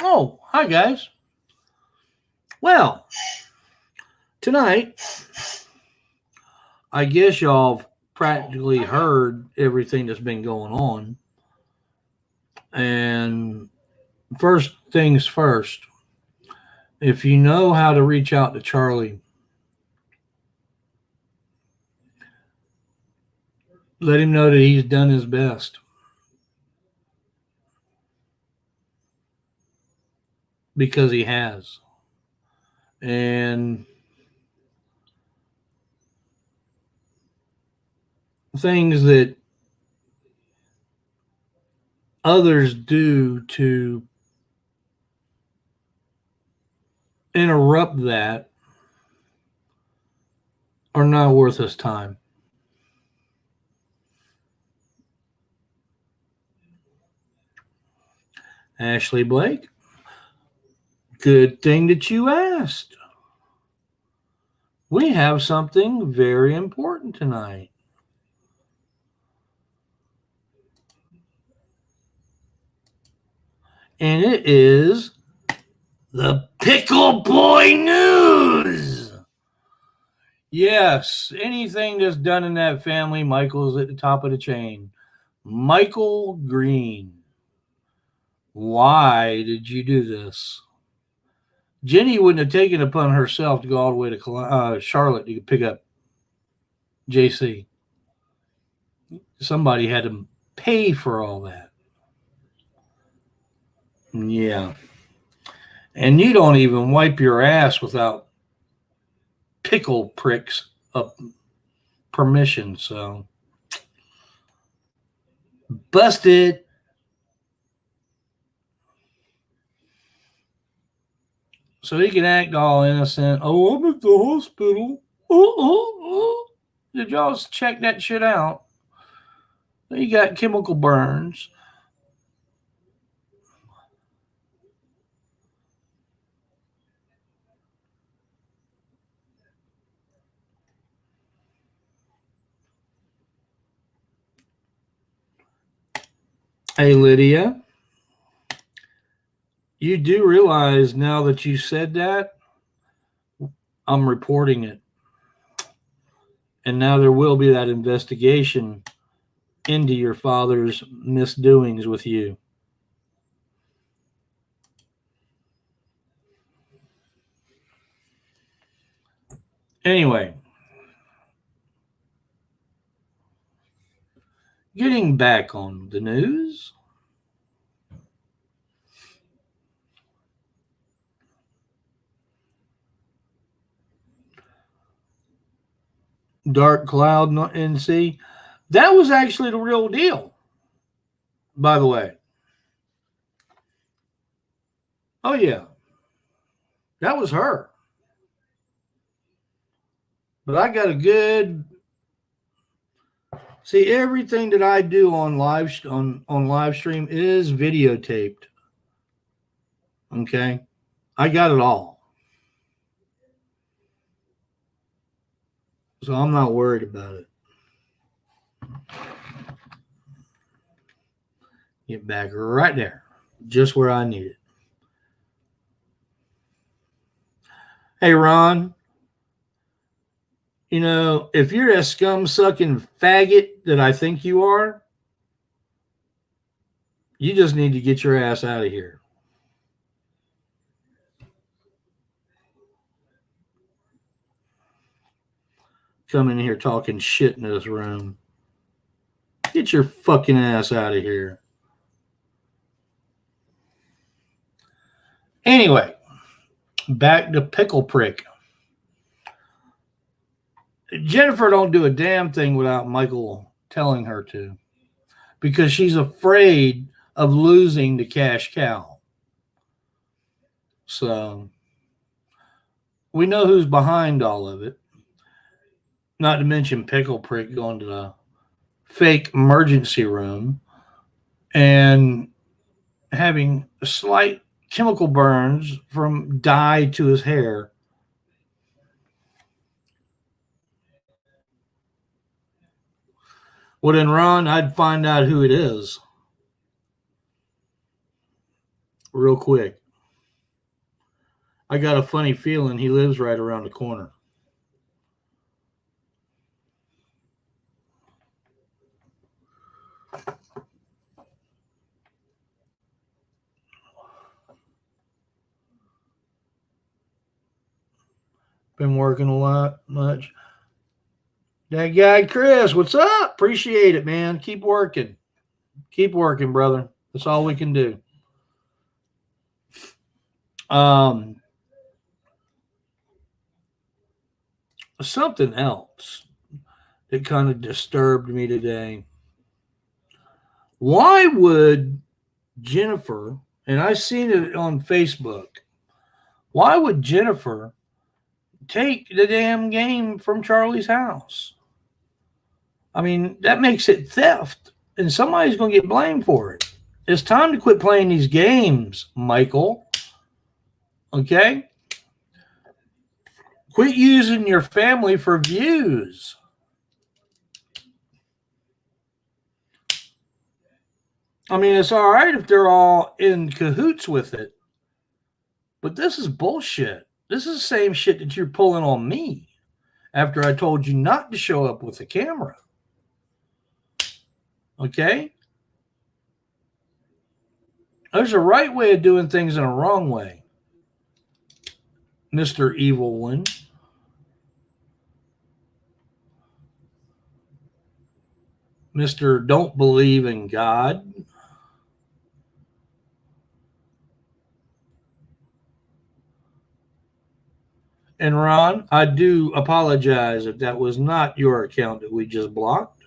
Oh, hi guys. Well, tonight, I guess y'all have practically heard everything that's been going on. And first things first, if you know how to reach out to Charlie, let him know that he's done his best because he has. And things that others do to interrupt that are not worth his time. Ashley Blake, good thing that you asked. We have something very important tonight. And it is the Pickle Boy News. Yes, anything that's done in that family, Michael's at the top of the chain. Michael Green. Why did you do this? Jenny wouldn't have taken it upon herself to go all the way to Charlotte to pick up JC. Somebody had to pay for all that. Yeah. And you don't even wipe your ass without pickle pricks of permission. So busted. So he can act all innocent. Oh, I'm at the hospital. Oh. Did y'all check that shit out? He got chemical burns. Hey, Lydia. You do realize now that you said that, I'm reporting it. And now there will be that investigation into your father's misdoings with you. Anyway, getting back on the news. Dark Cloud NC. That was actually the real deal, by the way. Oh, yeah. That was her. But I got a good. See, everything that I do on live stream is videotaped. Okay, I got it all, so I'm not worried about it. Get back right there, just where I need it. Hey, Ron, you know, if you're a scum sucking faggot that I think you are, you just need to get your ass out of here. Come in here talking shit in this room. Get your fucking ass out of here. Anyway, back to Pickle Prick. Jennifer don't do a damn thing without Michael telling her to, because she's afraid of losing the cash cow. So we know who's behind all of it. Not to mention Pickle Prick going to the fake emergency room and having slight chemical burns from dye to his hair. Well, then, Ron, I'd find out who it is real quick. I got a funny feeling he lives right around the corner. Been working a lot, much. That guy, Chris, what's up? Appreciate it, man. Keep working. Keep working, brother. That's all we can do. Something else that kind of disturbed me today. Why would Jennifer, and I seen it on Facebook, why would Jennifer take the damn game from Charlie's house? I mean, that makes it theft, and somebody's going to get blamed for it. It's time to quit playing these games, Michael. Okay? Quit using your family for views. I mean, it's all right if they're all in cahoots with it, but this is bullshit. This is the same shit that you're pulling on me after I told you not to show up with a camera. Okay? There's a right way of doing things and a wrong way, Mr. Evil One. Mr. Don't Believe in God. And Ron, I do apologize if that was not your account that we just blocked.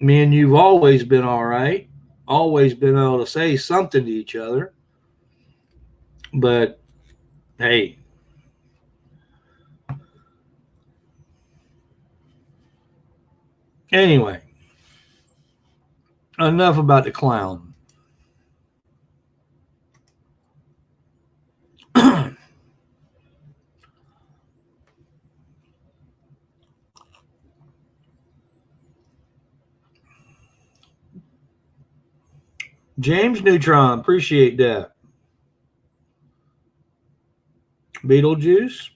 Me and you've always been all right, always been able to say something to each other. But hey, anyway, enough about the clown. James Neutron, appreciate that. Beetlejuice.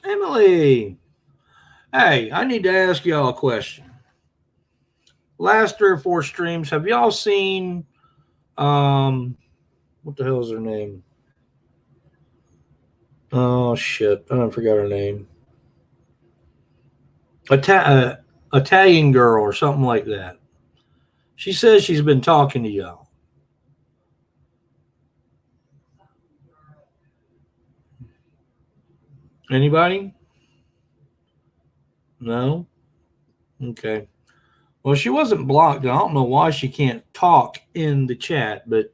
Emily. Hey, I need to ask y'all a question. Last 3 or 4 streams, have y'all seen what the hell is her name? Oh shit, I forgot her name. Italian girl or something like that. She says she's been talking to y'all. Anybody? No? Okay. Well, she wasn't blocked. I don't know why she can't talk in the chat, but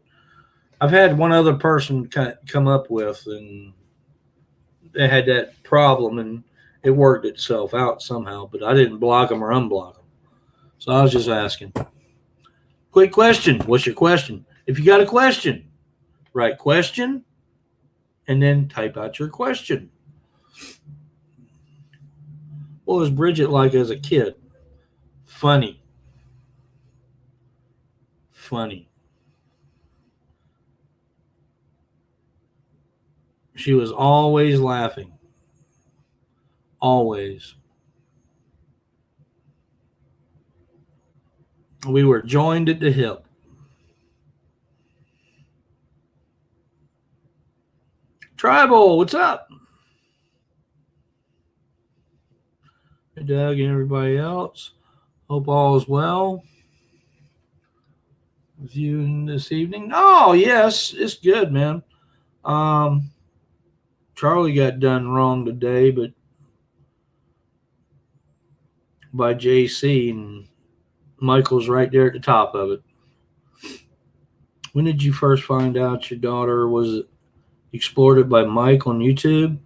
I've had one other person come up with, and they had that problem, and it worked itself out somehow, but I didn't block them or unblock them. So I was just asking. Quick question. What's your question? If you got a question, write question and then type out your question. What was Bridget like as a kid? Funny. Funny. She was always laughing. Always. We were joined at the hip. Tribal, what's up? Hey, Doug and everybody else. Hope all is well with you this evening. Oh, yes, it's good, man. Charlie got done wrong today, but by JC, and Michael's right there at the top of it. When did you first find out your daughter was exploited by Mike on YouTube?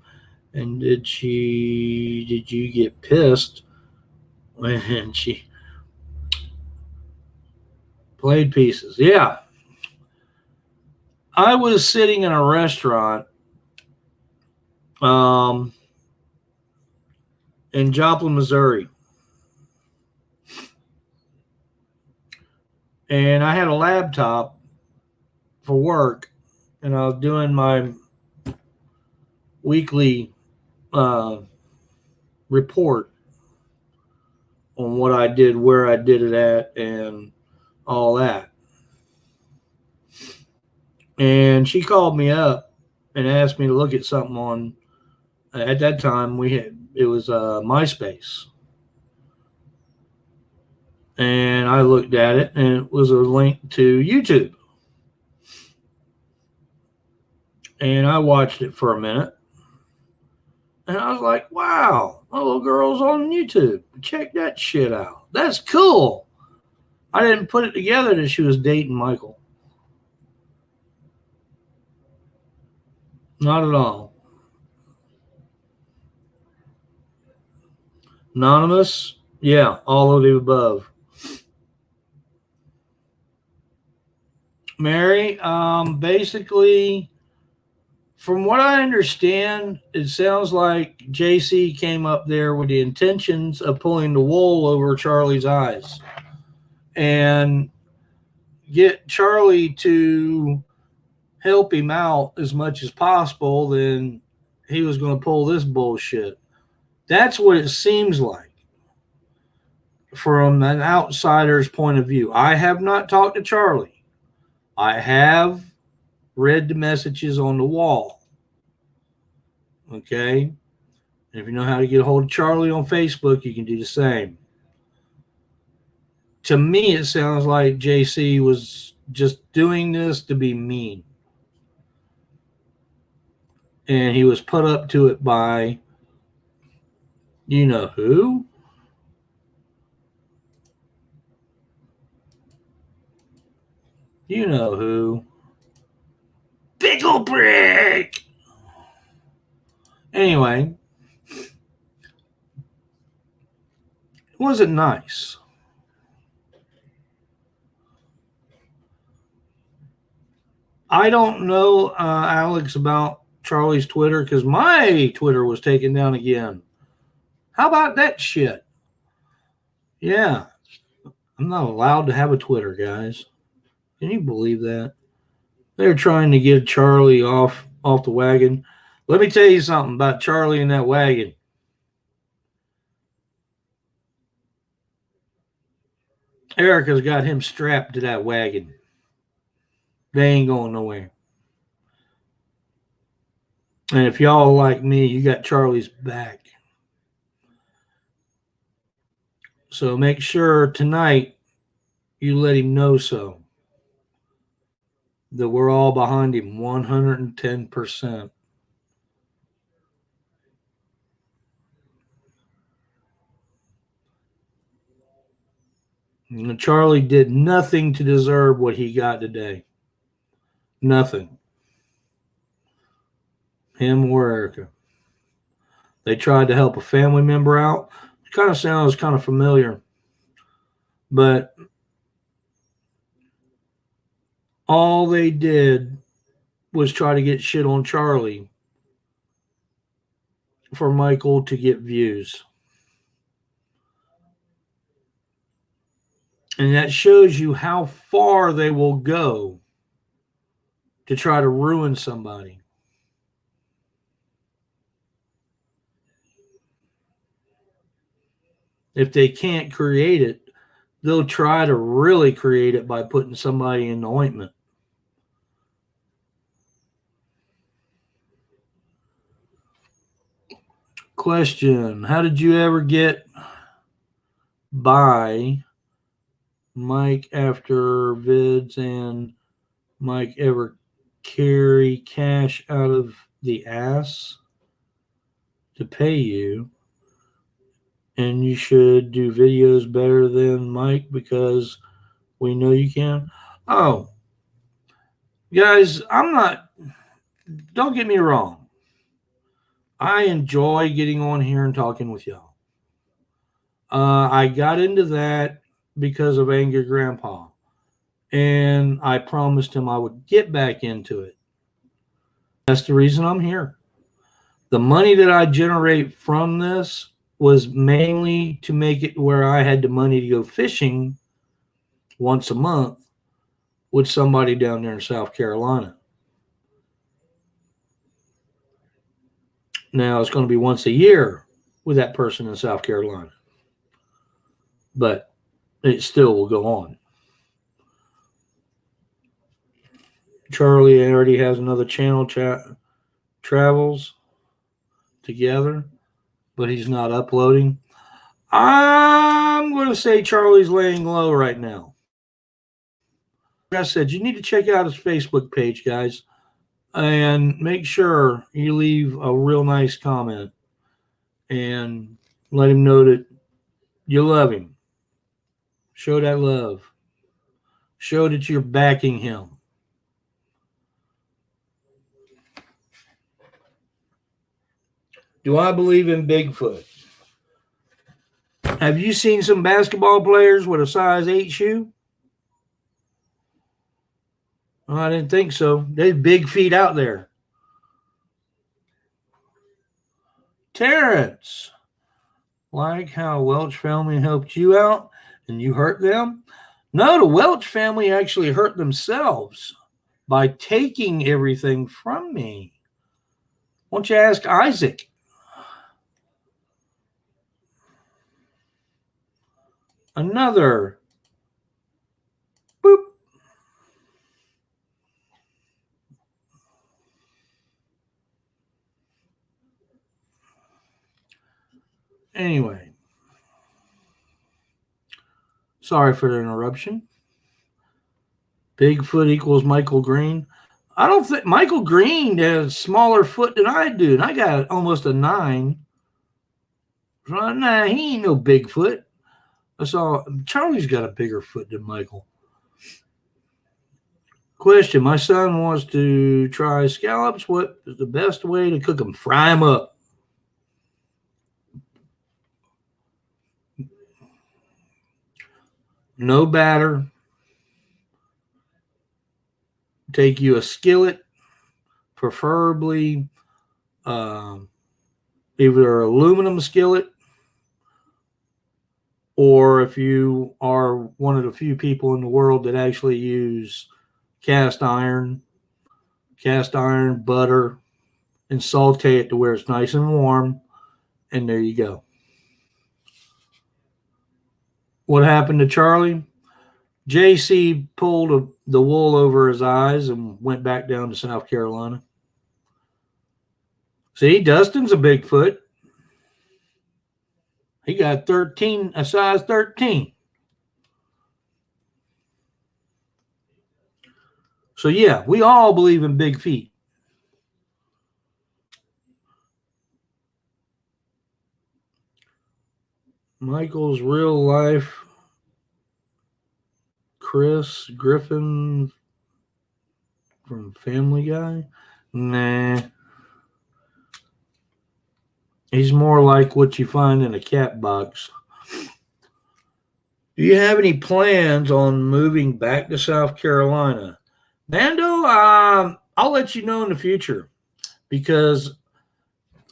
And did you get pissed when she played pieces? Yeah. I was sitting in a restaurant in Joplin, Missouri. And I had a laptop for work, and I was doing my weekly report on what I did, where I did it at, and all that. And she called me up and asked me to look at something on. At that time, it was MySpace, and I looked at it, and it was a link to YouTube. And I watched it for a minute, and I was like, "Wow, my little girl's on YouTube. Check that shit out. That's cool." I didn't put it together that she was dating Michael. Not at all. Anonymous? Yeah, all of the above. Mary, basically, from what I understand, it sounds like JC came up there with the intentions of pulling the wool over Charlie's eyes and get Charlie to help him out as much as possible. Then he was going to pull this bullshit. That's what it seems like from an outsider's point of view. I have not talked to Charlie. I have read the messages on the wall. Okay? And if you know how to get a hold of Charlie on Facebook, you can do the same. To me, it sounds like JC was just doing this to be mean. And he was put up to it by you know who? You know who? Pickle Prick! Anyway, it wasn't nice. I don't know, Alex, about Charlie's Twitter because my Twitter was taken down again. How about that shit? Yeah, I'm not allowed to have a Twitter, guys. Can you believe that? They're trying to get Charlie off the wagon. Let me tell you something about Charlie and that wagon. Erica's got him strapped to that wagon. They ain't going nowhere. And if y'all like me, you got Charlie's back. So make sure tonight you let him know so. That we're all behind him 110%. And Charlie did nothing to deserve what he got today. Nothing. Him or Erica. They tried to help a family member out. It kind of sounds kind of familiar. But all they did was try to get shit on Charlie for Michael to get views. And that shows you how far they will go to try to ruin somebody. If they can't create it, they'll try to really create it by putting somebody in the ointment. Question: how did you ever get by Mike after vids, and Mike ever carry cash out of the ass to pay you? And you should do videos better than Mike because we know you can. Oh, guys, don't get me wrong. I enjoy getting on here and talking with y'all. I got into that because of Angry Grandpa. And I promised him I would get back into it. That's the reason I'm here. The money that I generate from this was mainly to make it where I had the money to go fishing once a month with somebody down there in South Carolina. Now, it's going to be once a year with that person in South Carolina, but it still will go on. Charlie already has another channel travels together, but he's not uploading. I'm going to say Charlie's laying low right now. Like I said, you need to check out his Facebook page, guys, and make sure you leave a real nice comment and let him know that you love him. Show that love. Show that you're backing him. Do I believe in Bigfoot? Have you seen some basketball players with a size 8 shoe? Oh, I didn't think so. There's big feet out there. Terrence, like how Welch family helped you out and you hurt them? No, the Welch family actually hurt themselves by taking everything from me. Why don't you ask Isaac? Another boop. Anyway, sorry for the interruption. Bigfoot equals Michael Green. I don't think Michael Green has a smaller foot than I do, and I got almost a 9. So, nah, he ain't no Bigfoot. I saw Charlie's got a bigger foot than Michael. Question: my son wants to try scallops. What is the best way to cook them? Fry them up. No batter. Take you a skillet, preferably either aluminum skillet, or if you are one of the few people in the world that actually use cast iron, butter, and saute it to where it's nice and warm, and there you go. What happened to Charlie? JC pulled the wool over his eyes and went back down to South Carolina. See, Dustin's a Bigfoot. He got a size 13. So, yeah, we all believe in big feet. Michael's real life Chris Griffin from Family Guy? Nah. He's more like what you find in a cat box. Do you have any plans on moving back to South Carolina? Nando, I'll let you know in the future, because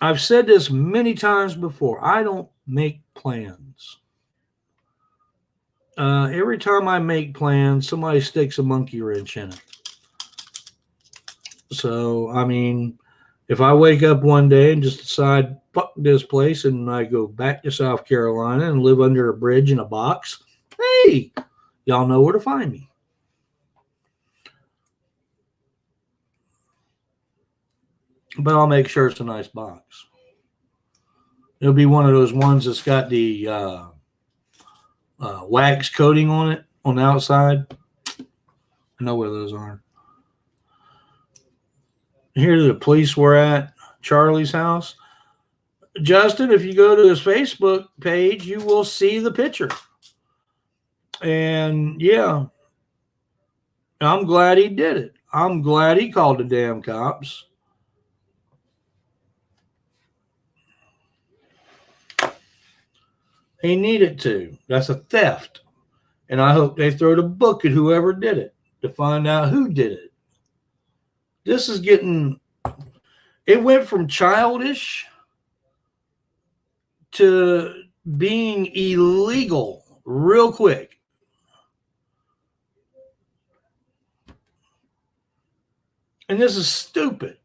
I've said this many times before. I don't make plans. Every time I make plans, somebody sticks a monkey wrench in it. So, I mean, if I wake up one day and just decide, fuck this place, and I go back to South Carolina and live under a bridge in a box, hey, y'all know where to find me. But I'll make sure it's a nice box. It'll be one of those ones that's got the wax coating on it on the outside. I know where those are. Here the police were at Charlie's house. Justin, if you go to his Facebook page, you will see the picture. And yeah, I'm glad he did it. I'm glad he called the damn cops. He needed to. That's a theft. And I hope they throw the book at whoever did it to find out who did it. This is getting, it went from childish to being illegal real quick. And this is stupid.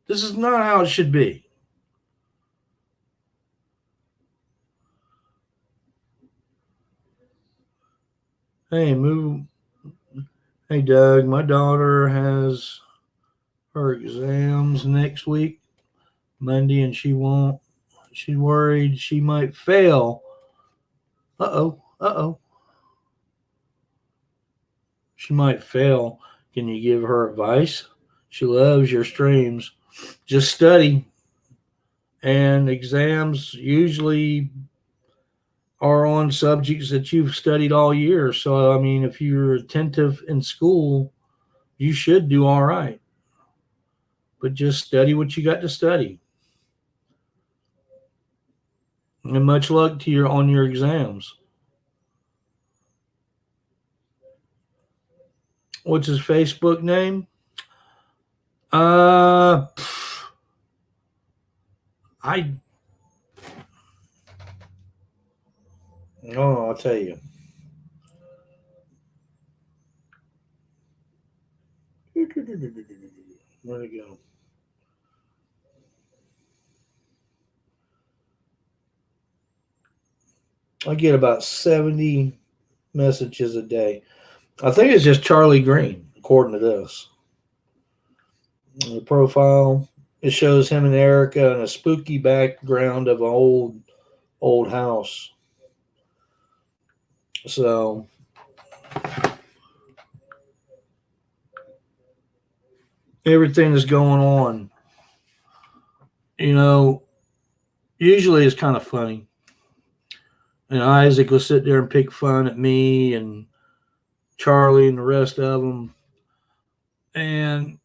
This is not how it should be. Hey, move. Hey, Doug, my daughter has her exams next week, Monday, and she won't. She's worried she might fail. Uh oh. She might fail. Can you give her advice? She loves your streams. Just study. And exams usually are on subjects that you've studied all year. So, I mean, if you're attentive in school, you should do all right. But just study what you got to study. And much luck to you on your exams. What's his Facebook name? I Oh, I'll tell you. Where'd it go? I get about 70 messages a day. I think it's just Charlie Green, according to this. The profile, it shows him and Erica in a spooky background of an old house. So everything that's going on, usually it's kind of funny. And Isaac will sit there and pick fun at me and Charlie and the rest of them. And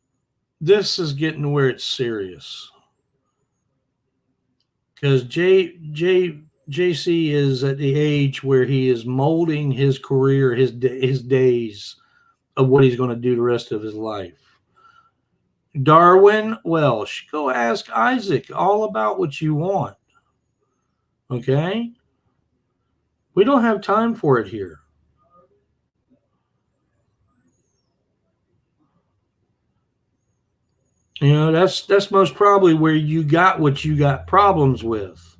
this is getting to where it's serious. Because JC is at the age where he is molding his career, his days of what he's going to do the rest of his life. Darwin Welsh, go ask Isaac all about what you want. Okay? We don't have time for it here. That's most probably where you got what you got problems with.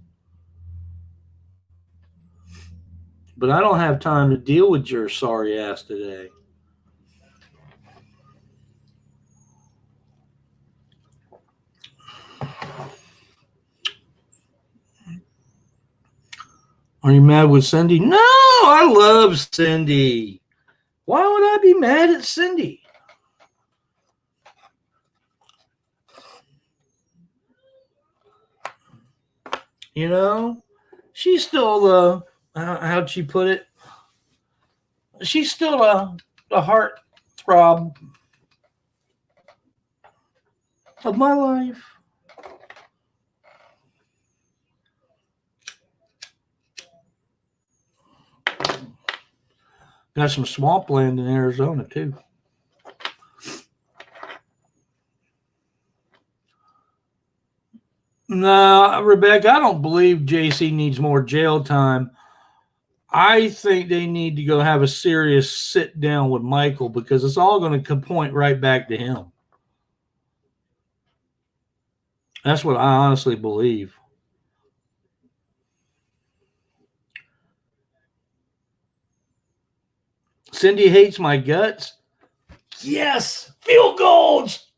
But I don't have time to deal with your sorry ass today. Are you mad with Cindy? No, I love Cindy. Why would I be mad at Cindy? She's still the, how'd she put it? She's still a heart throb of my life. Got some swampland in Arizona, too. No, Rebecca, I don't believe JC needs more jail time. I think they need to go have a serious sit down with Michael because it's all going to point right back to him. That's what I honestly believe. Cindy hates my guts. Yes, field goals.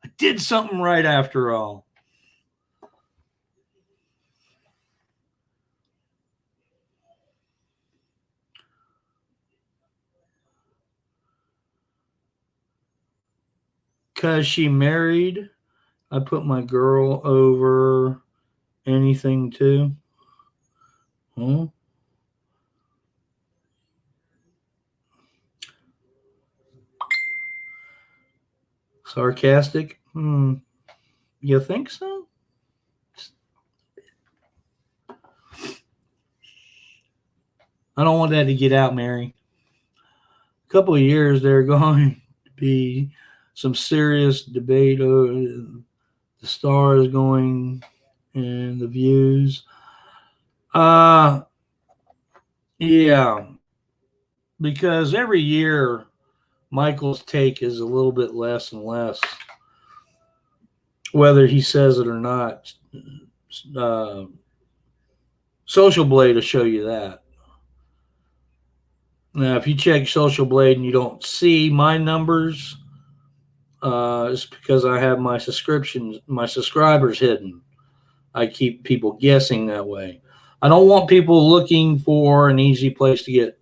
I did something right after all. Because she married, I put my girl over anything too. Sarcastic? You think so? I don't want that to get out, Mary. A couple of years, there are going to be some serious debate over the stars going and the views. Yeah, because every year Michael's take is a little bit less and less, whether he says it or not. Uh, Social Blade will show you that. Now, if you check Social Blade and you don't see my numbers, it's because I have my subscribers hidden. I keep people guessing that way. I don't want people looking for an easy place to get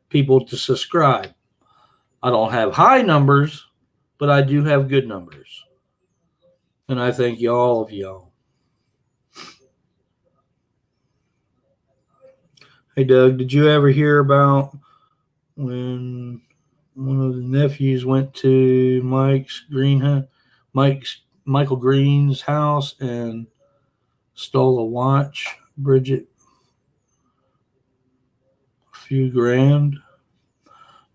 people to subscribe. I don't have high numbers, but I do have good numbers. And I thank you all of y'all. Hey, Doug, did you ever hear about when one of the nephews went to Michael Green's house and stole a watch, Bridget, a few grand?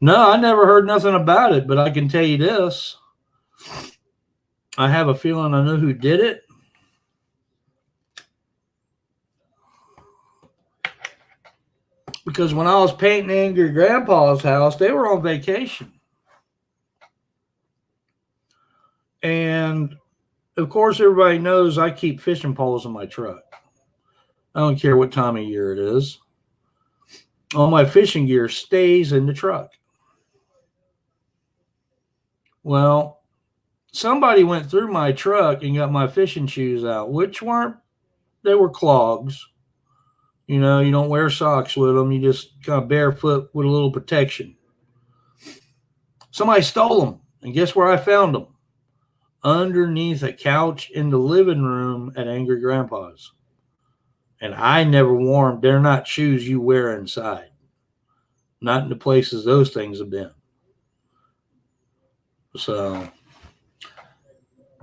No, I never heard nothing about it, but I can tell you this. I have a feeling I know who did it. Because when I was painting Angry Grandpa's house, they were on vacation. And of course, everybody knows I keep fishing poles in my truck. I don't care what time of year it is. All my fishing gear stays in the truck. Well, somebody went through my truck and got my fishing shoes out, which they were clogs. You know, you don't wear socks with them. You just kind of barefoot with a little protection. Somebody stole them. And guess where I found them? Underneath a couch in the living room at Angry Grandpa's. And I never wore them. They're not shoes you wear inside. Not in the places those things have been. So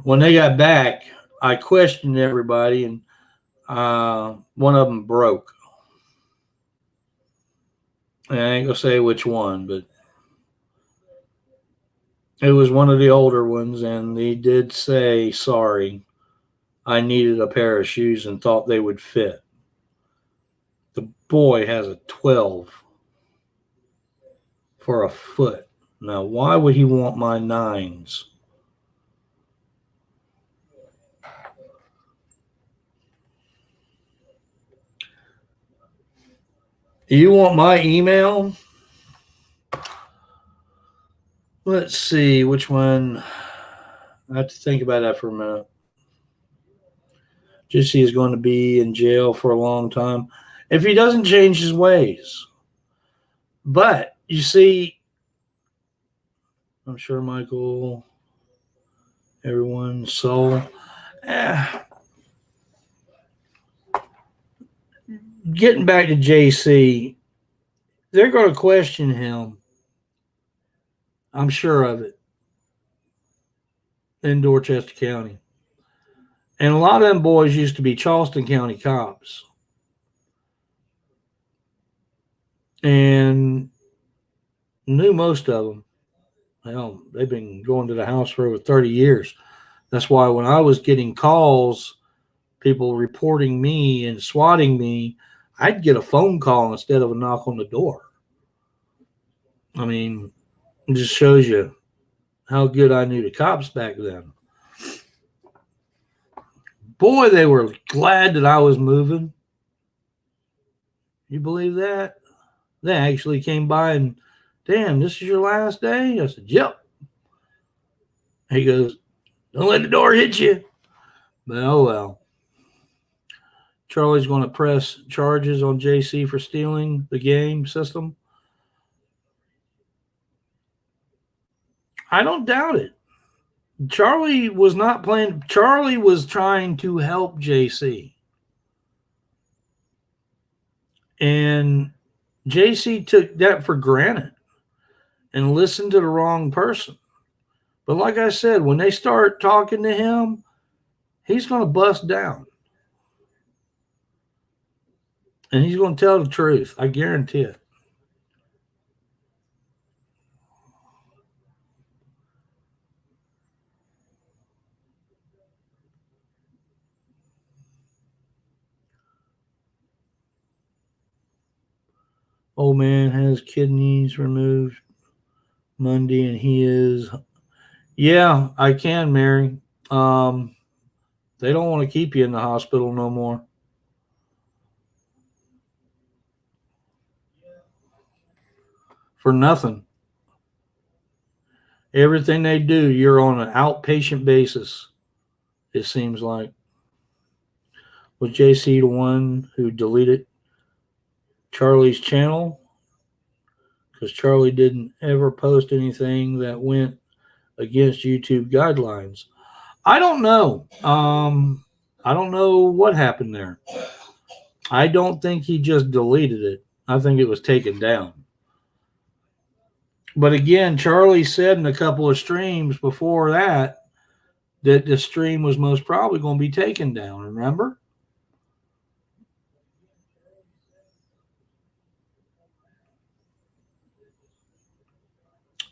when they got back, I questioned everybody, and one of them broke. And I ain't going to say which one, but it was one of the older ones, and they did say, sorry, I needed a pair of shoes and thought they would fit. The boy has a 12 for a foot. Now, why would he want my 9s? You want my email? Let's see which one. I have to think about that for a minute. Jesse is going to be in jail for a long time if he doesn't change his ways. But you see, I'm sure Michael, everyone, Soul. Getting back to JC, they're going to question him. I'm sure of it. In Dorchester County. And a lot of them boys used to be Charleston County cops. And knew most of them. Hell, they've been going to the house for over 30 years. That's why when I was getting calls, people reporting me and swatting me, I'd get a phone call instead of a knock on the door. I mean, it just shows you how good I knew the cops back then. Boy, they were glad that I was moving. You believe that? They actually came by and, damn, this is your last day? I said, yep. He goes, don't let the door hit you. But oh well. Charlie's going to press charges on JC for stealing the game system. I don't doubt it. Charlie was not playing. Charlie was trying to help JC. And JC took that for granted and listened to the wrong person. But like I said, when they start talking to him, he's going to bust down. And he's going to tell the truth. I guarantee it. Old man has kidneys removed. Monday, and he is. Yeah, I can, Mary. Um, they don't want to keep you in the hospital no more. For nothing. Everything they do, you're on an outpatient basis, it seems like. Was JC the one who deleted Charlie's channel? Because Charlie didn't ever post anything that went against YouTube guidelines. I don't know. I don't know what happened there. I don't think he just deleted it. I think it was taken down. But again, Charlie said in a couple of streams before that the stream was most probably going to be taken down. Remember?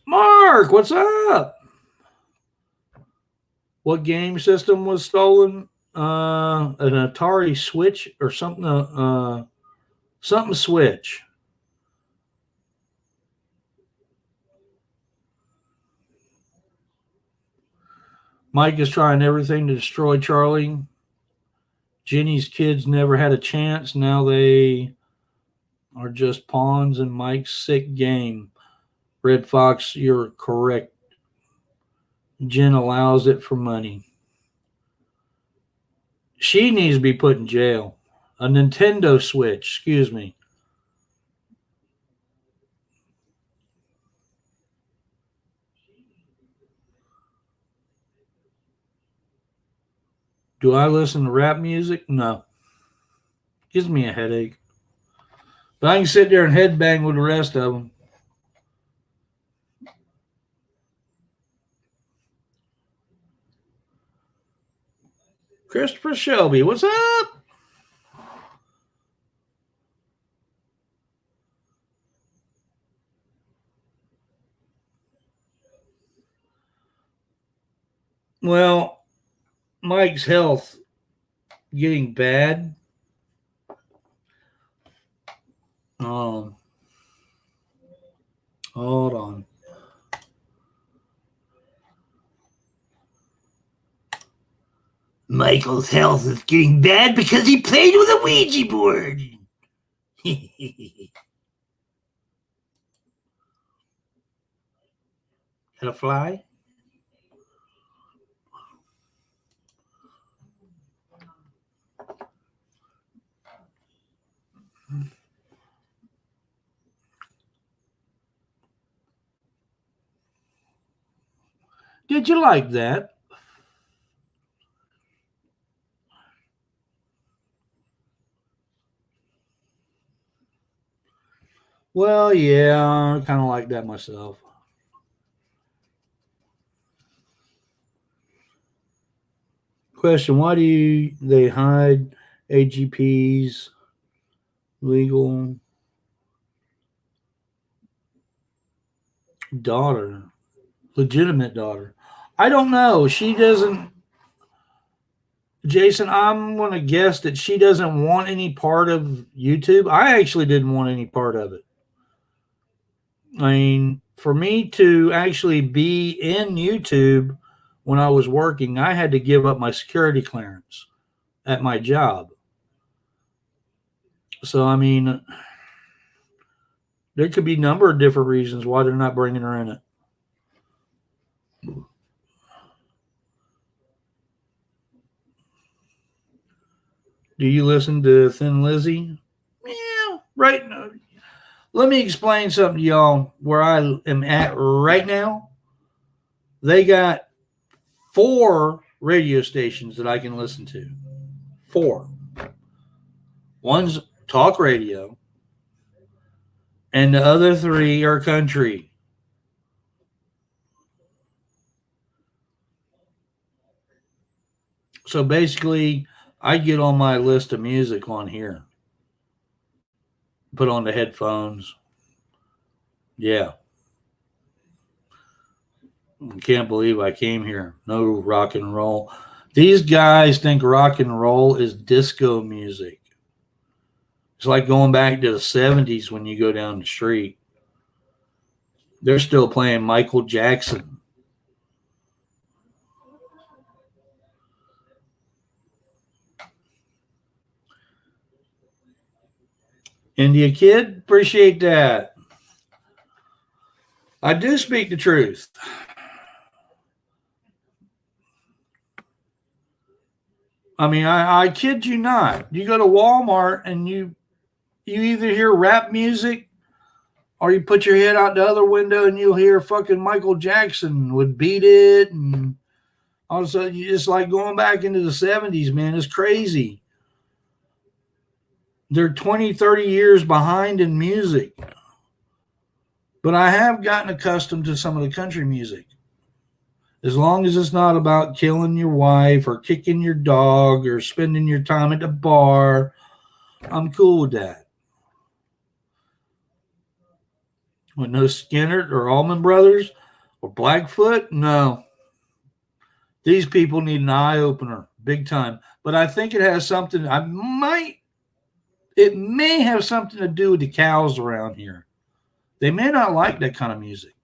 Mark, what's up? What game system was stolen? An Atari Switch or something. Something Switch. Mike is trying everything to destroy Charlie. Jenny's kids never had a chance. Now they are just pawns in Mike's sick game. Red Fox, you're correct. Jen allows it for money. She needs to be put in jail. A Nintendo Switch, excuse me. Do I listen to rap music? No. Gives me a headache. But I can sit there and headbang with the rest of them. Christopher Shelby, what's up? Well, Mike's health getting bad. Hold on. Michael's health is getting bad because he played with a Ouija board. Got a fly? Did you like that? Well, yeah, I kind of like that myself. Question: why do they hide AGP's legal daughter, legitimate daughter? I don't know. She doesn't. Jason, I'm going to guess that she doesn't want any part of YouTube. I actually didn't want any part of it. I mean, for me to actually be in YouTube when I was working, I had to give up my security clearance at my job. So, I mean, there could be a number of different reasons why they're not bringing her in it. Do you listen to Thin Lizzy? Yeah, right. Let me explain something to y'all where I am at right now. They got 4 radio stations that I can listen to. 4. One's talk radio, and the other 3 are country. So basically, I get on my list of music on here, put on the headphones. Yeah. I can't believe I came here. No rock and roll. These guys think rock and roll is disco music. It's like going back to the 70s when you go down the street. They're still playing Michael Jackson. India Kid, appreciate that. I do speak the truth. I mean, I kid you not. You go to Walmart and you either hear rap music or you put your head out the other window and you'll hear fucking Michael Jackson would Beat It, and all of a sudden it's like going back into the 70s, man. It's crazy. They're 20, 30 years behind in music. But I have gotten accustomed to some of the country music. As long as it's not about killing your wife or kicking your dog or spending your time at the bar, I'm cool with that. With no Skinner or Allman Brothers or Blackfoot, no. These people need an eye opener, big time. But I think it has something, it may have something to do with the cows around here. They may not like that kind of music.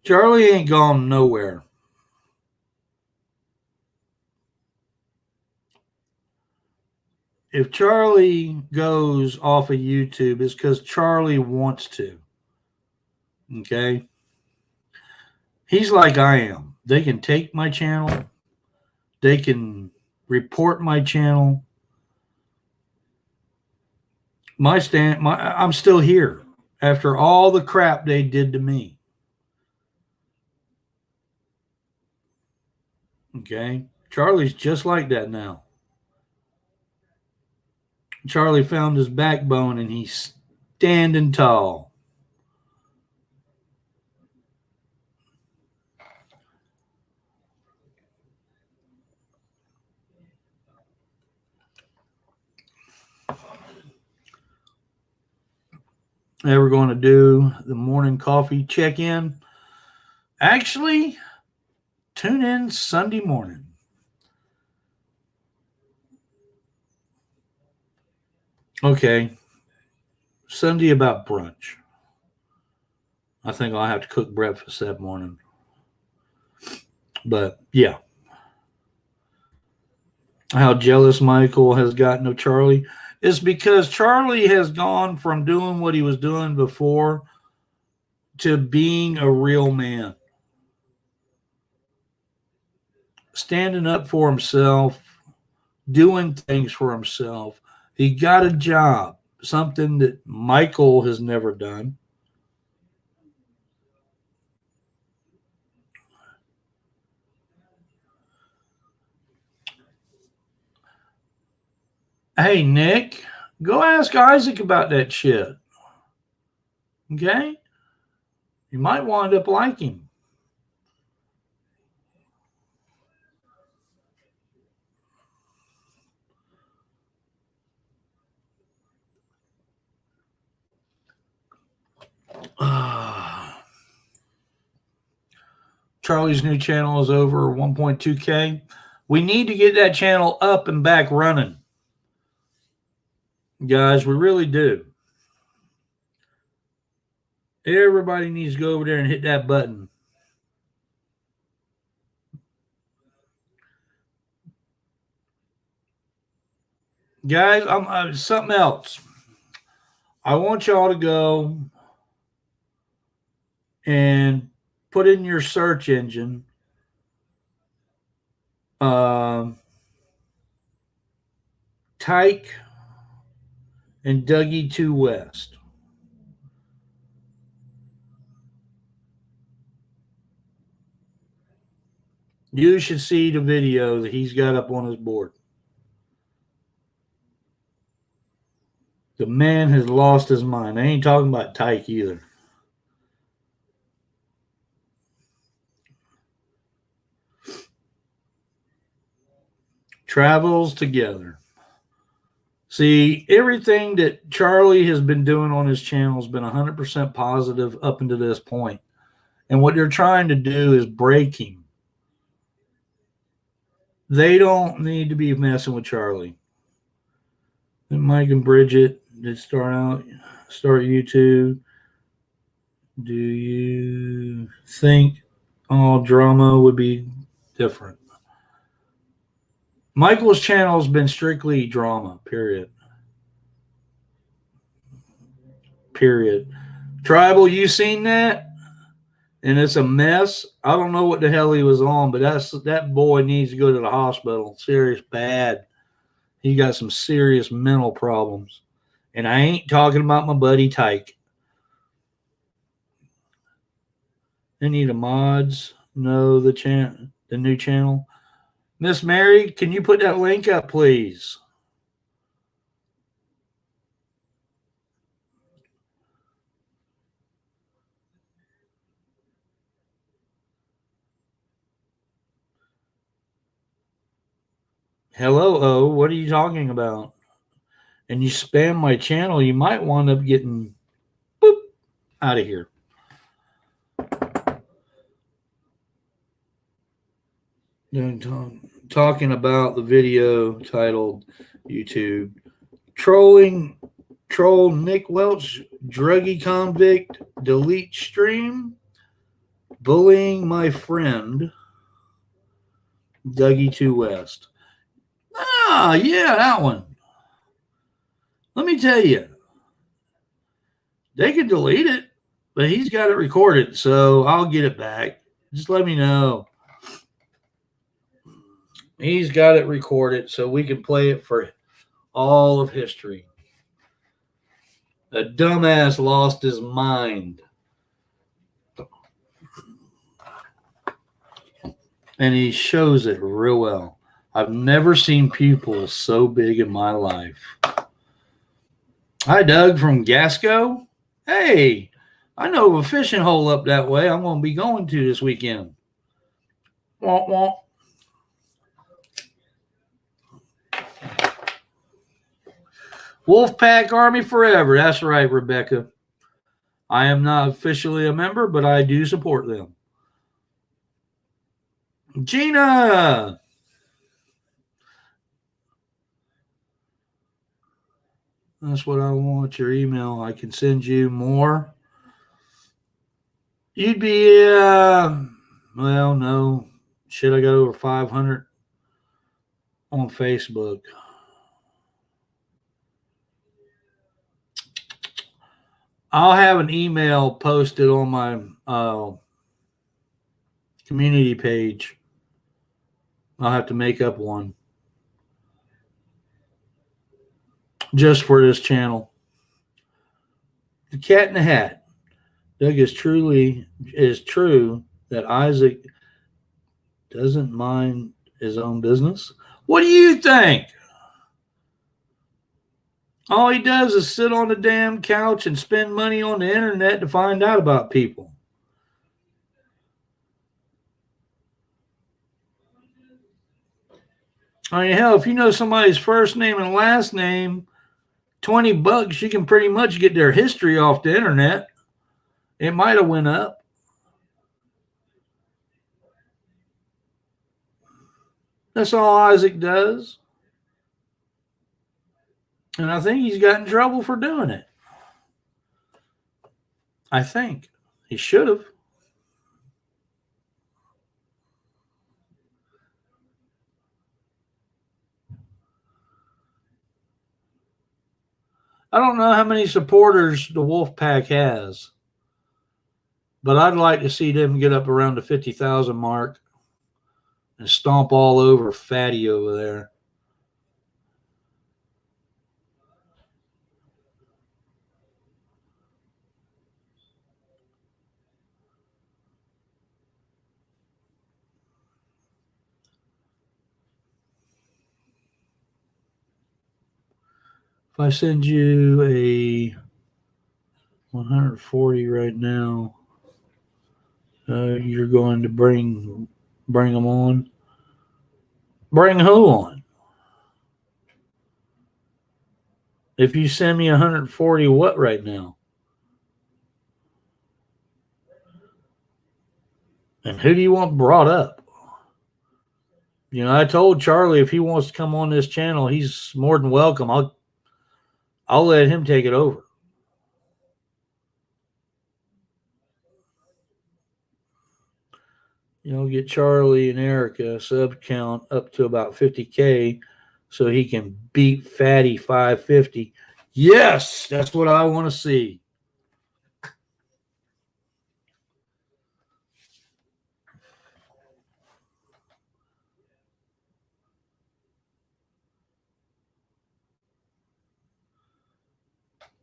Charlie ain't gone nowhere. If Charlie goes off of YouTube, it's because Charlie wants to. Okay? He's like I am. They can take my channel. They can report my channel. I'm still here after all the crap they did to me. Okay? Charlie's just like that now. Charlie found his backbone and he's standing tall. Now we're going to do the morning coffee check-in. Actually, tune in Sunday morning. Okay. Sunday about brunch. I think I'll have to cook breakfast that morning. But yeah. How jealous Michael has gotten of Charlie is because Charlie has gone from doing what he was doing before to being a real man. Standing up for himself, doing things for himself. He got a job, something that Michael has never done. Hey, Nick, go ask Isaac about that shit. Okay? You might wind up liking him. Charlie's new channel is over 1.2K. We need to get that channel up and back running. Guys, we really do. Everybody needs to go over there and hit that button. Guys, I'm something else. I want y'all to go and put in your search engine Tyke and Dougie 2 West. You should see the video that he's got up on his board. The man has lost his mind. I ain't talking about Tyke either. Travels together. See, everything that Charlie has been doing on his channel has been 100% positive up until this point. And what they're trying to do is break him. They don't need to be messing with Charlie. And Mike and Bridget did start YouTube. Do you think all drama would be different? Michael's channel has been strictly drama, period. Period. Tribal, you seen that? And it's a mess. I don't know what the hell he was on, but that boy needs to go to the hospital. Serious bad. He got some serious mental problems. And I ain't talking about my buddy Tyke. Any of the mods know the new channel? Miss Mary, can you put that link up, please? Hello, O. What are you talking about? And you spam my channel, you might wind up getting boop out of here. Talking about the video titled YouTube Troll Nick Welch, druggy convict, delete stream, bullying my friend, Dougie 2 West. Ah, yeah, that one. Let me tell you, they could delete it, but he's got it recorded, so I'll get it back. Just let me know. He's got it recorded, so we can play it for all of history. A dumbass lost his mind. And he shows it real well. I've never seen pupils so big in my life. Hi, Doug from Gasco. Hey, I know of a fishing hole up that way I'm going to be going to this weekend. Womp womp. Wolfpack Army forever. That's right, Rebecca. I am not officially a member, but I do support them. Gina. That's what I want, your email. I can send you more. You'd be, well, no. Shit, I got over 500 on Facebook. I'll have an email posted on my community page. I'll have to make up one just for this channel. The Cat in the Hat. Doug is true that Isaac doesn't mind his own business. What do you think? All he does is sit on the damn couch and spend money on the internet to find out about people. I mean, hell, if you know somebody's first name and last name, $20, you can pretty much get their history off the internet. It might have went up. That's all Isaac does. And I think he's got in trouble for doing it. I think. He should have. I don't know how many supporters the Wolfpack has, but I'd like to see them get up around the 50,000 mark and stomp all over Fatty over there. If I send you a 140 right now, you're going to bring them on. Bring who on? If you send me 140, what right now? And who do you want brought up? I told Charlie if he wants to come on this channel, he's more than welcome. I'll let him take it over. Get Charlie and Erica sub count up to about 50K so he can beat Fatty 550. Yes, that's what I want to see.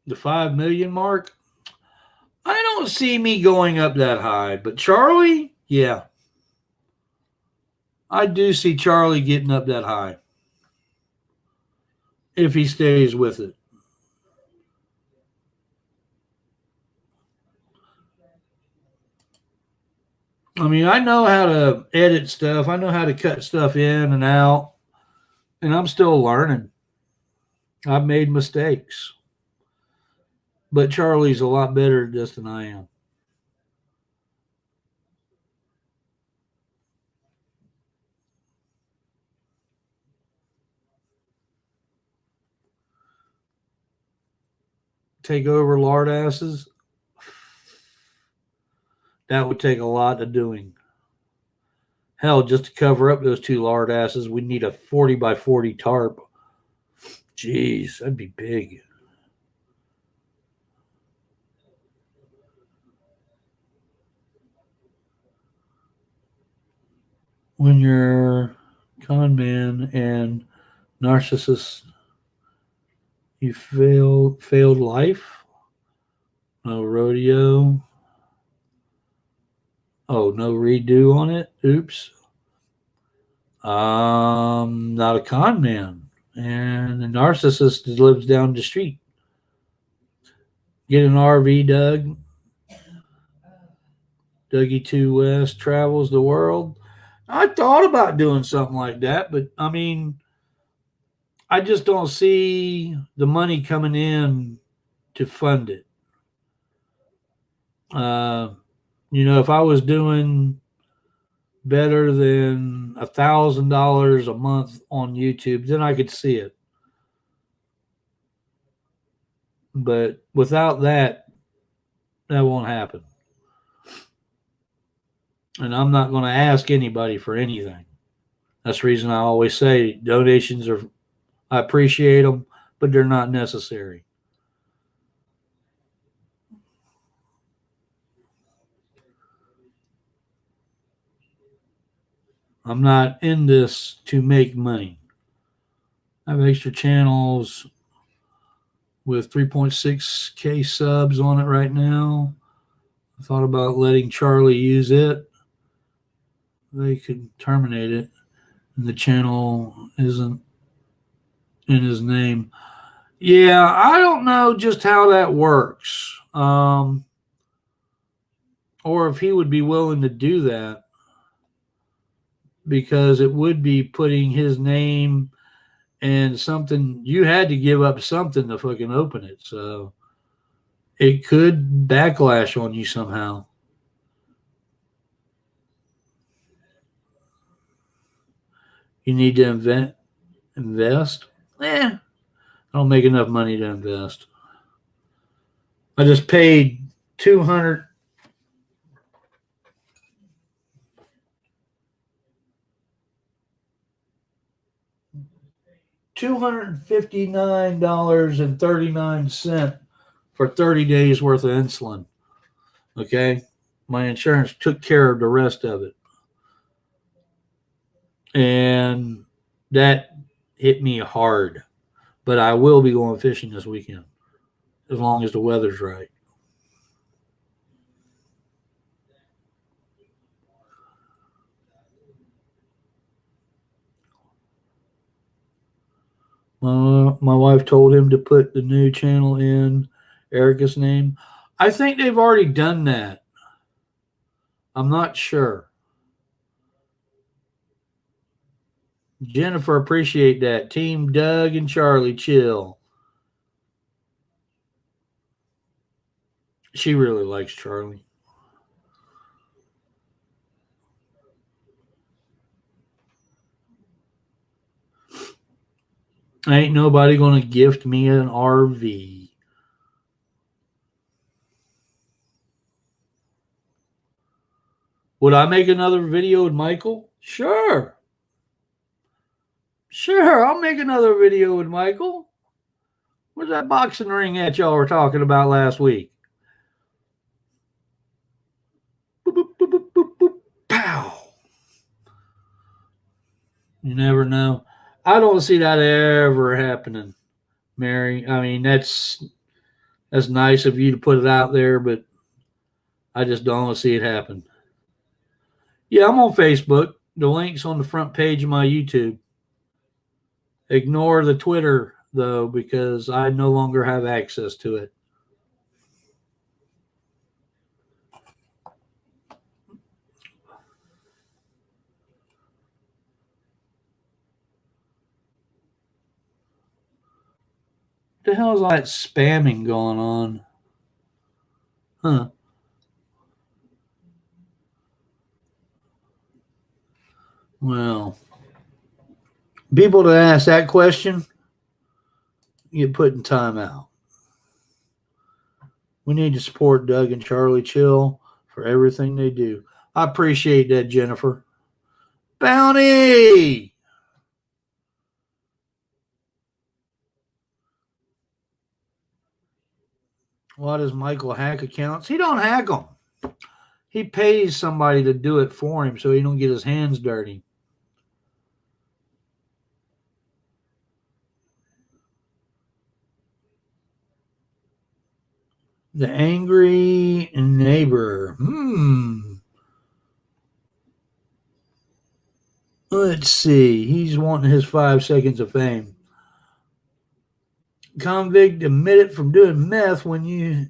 The 5 million mark? I don't see me going up that high, but Charlie, yeah. I do see Charlie getting up that high if he stays with it. I mean, I know how to edit stuff. I know how to cut stuff in and out, and I'm still learning. I've made mistakes, but Charlie's a lot better at this than I am. Take over lard asses? That would take a lot of doing. Hell, just to cover up those two lard asses, we'd need a 40 by 40 tarp. Jeez, that'd be big. When you're con man and narcissist, you failed life. No rodeo. Oh, no redo on it. Oops. Not a con man, and the narcissist lives down the street. Get an RV, Doug. Dougie 2 West travels the world. I thought about doing something like that, but I mean, I just don't see the money coming in to fund it. If I was doing better than $1,000 a month on YouTube, then I could see it. But without that, that won't happen. And I'm not going to ask anybody for anything. That's the reason I always say donations are, I appreciate them, but they're not necessary. I'm not in this to make money. I have extra channels with 3.6K subs on it right now. I thought about letting Charlie use it. They could terminate it, and the channel isn't in his name. Yeah, I don't know just how that works, or if he would be willing to do that, because it would be putting his name and something. You had to give up something to fucking open it, so it could backlash on you somehow. You need to invest. I don't make enough money to invest. I just paid 200. $259.39 for 30 days worth of insulin. Okay. My insurance took care of the rest of it. And that hit me hard. But I will be going fishing this weekend as long as the weather's right. My wife told him to put the new channel in Erica's name. I think they've already done that. I'm not sure. Jennifer, appreciate that. Team Doug and Charlie, chill. She really likes Charlie. Ain't nobody going to gift me an RV. Would I make another video with Michael? Sure. Sure, I'll make another video with Michael. Where's that boxing ring that y'all were talking about last week? Boop, boop, boop, boop, boop, boop. Pow. You never know. I don't see that ever happening, Mary. I mean, that's nice of you to put it out there, but I just don't see it happen. Yeah, I'm on Facebook. The link's on the front page of my YouTube. Ignore the Twitter, though, because I no longer have access to it. What the hell is all that spamming going on? Huh. Well, people that ask that question get put in timeout. We need to support Doug and Charlie Chill for everything they do. I appreciate that, Jennifer. Bounty! Why does Michael hack accounts? He don't hack them. He pays somebody to do it for him so he don't get his hands dirty. The angry neighbor. Let's see. He's wanting his 5 seconds of fame. Convict admitted from doing meth when you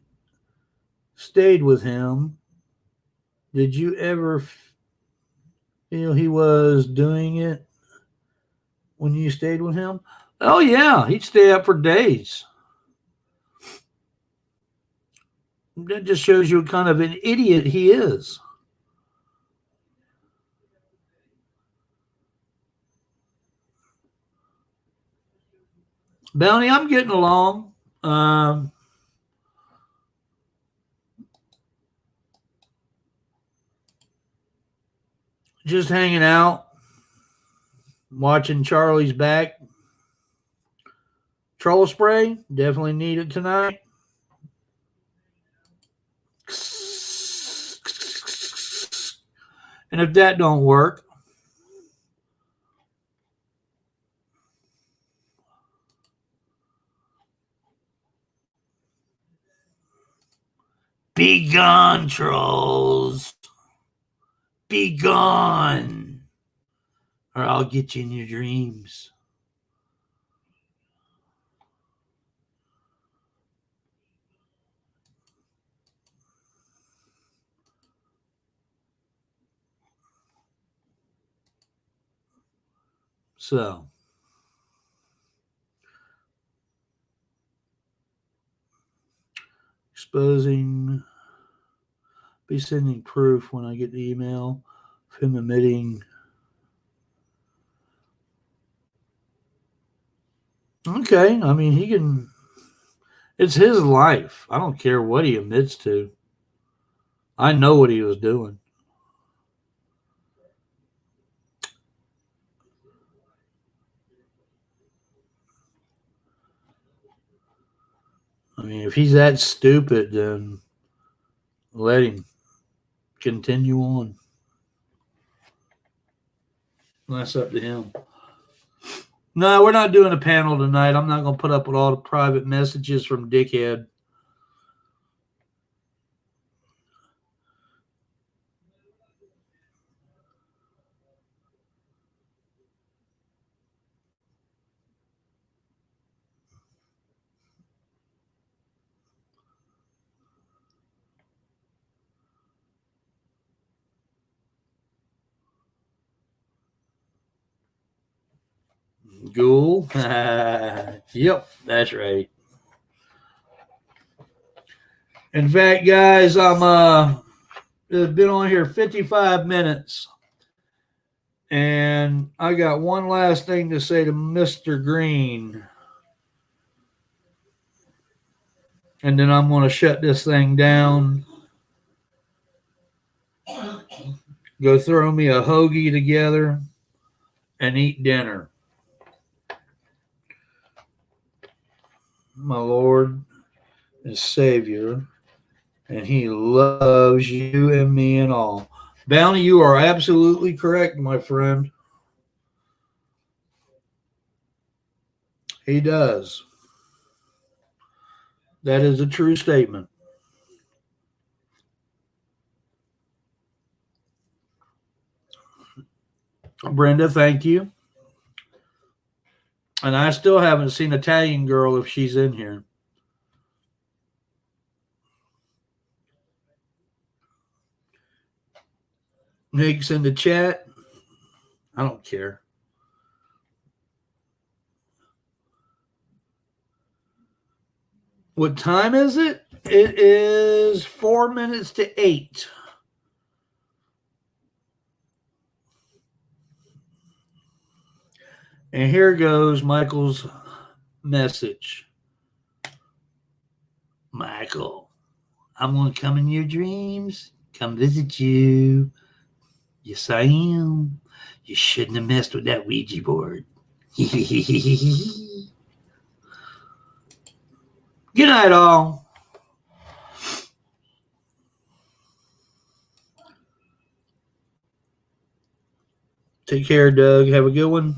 stayed with him. Did you ever feel he was doing it when you stayed with him? Oh, yeah. He'd stay up for days. That just shows you what kind of an idiot he is. Bounty, I'm getting along. Just hanging out, watching Charlie's back. Troll spray, definitely need it tonight. And if that don't work, be gone, trolls. Be gone. Or I'll get you in your dreams. So, exposing, be sending proof when I get the email of him admitting. Okay, I mean, he can, it's his life. I don't care what he admits to. I know what he was doing. I mean, if he's that stupid, then let him continue on. That's up to him. No, we're not doing a panel tonight. I'm not going to put up with all the private messages from Dickhead. Ghoul. Yep, that's right. In fact, guys, I'm been on here 55 minutes, and And I got one last thing to say to Mr. Green. And then I'm going to shut this thing down. Go throw me a hoagie together and eat dinner. My Lord and Savior, and He loves you and me and all. Bounty, you are absolutely correct, my friend. He does. That is a true statement. Brenda, thank you. And I still haven't seen Italian Girl if she's in here. Nick's in the chat. I don't care. What time is it? It is 4 minutes to 8. And here goes Michael's message. Michael, I'm going to come in your dreams, come visit you. Yes, I am. You shouldn't have messed with that Ouija board. Good night, all. Take care, Doug. Have a good one.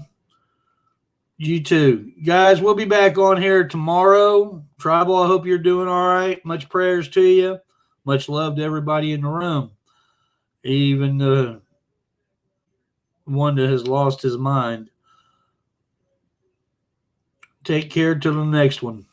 You too. Guys, we'll be back on here tomorrow. Tribal, I hope you're doing all right. Much prayers to you. Much love to everybody in the room. Even the one that has lost his mind. Take care till the next one.